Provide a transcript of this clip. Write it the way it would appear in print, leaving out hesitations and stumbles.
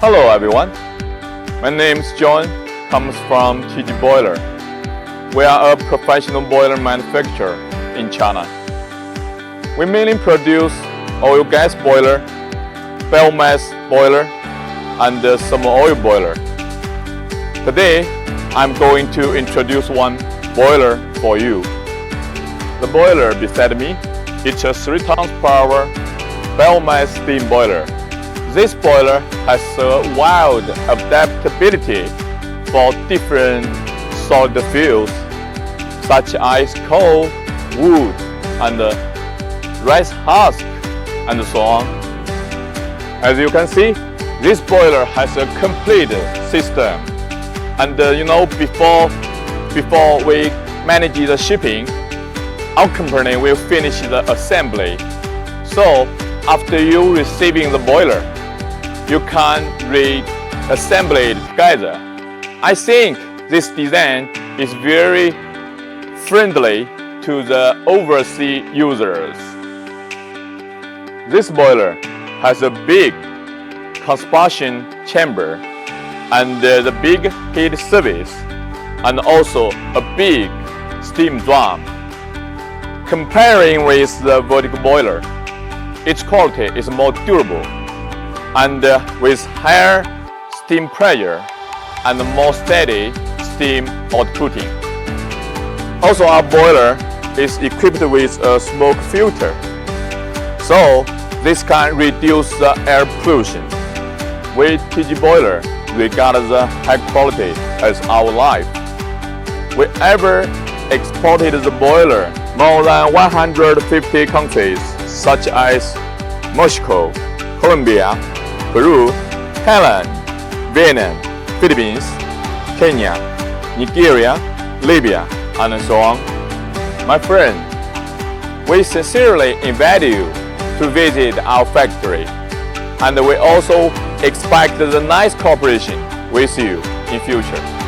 Hello everyone, my name is John, comes from DZH Boiler. We are a professional boiler manufacturer in China. We mainly produce oil gas boiler, biomass boiler, and thermal oil boiler. Today, I'm going to introduce one boiler for you. The boiler beside me is a 3 tons per hour biomass steam boiler. This boiler has a wide adaptability for different solid fuels such as coal, wood, and rice husk, and so on. As you can see, this boiler has a complete system. And before we manage the shipping, our company will finish the assembly. So after you receiving the boiler, you can reassemble it together. I think this design is very friendly to the overseas users. This boiler has a big combustion chamber and the big heat service, and also a big steam drum. Comparing with the vertical boiler, its quality is more durable and with higher steam pressure and more steady steam outputting. Also, our boiler is equipped with a smoke filter, so this can reduce the air pollution. With DZH Boiler, we got the high quality as our life. We ever exported the boiler more than 150 countries such as Mexico, Colombia, Peru, Thailand, Vietnam, Philippines, Kenya, Nigeria, Libya, and so on. My friend, we sincerely invite you to visit our factory, and we also expect the nice cooperation with you in future.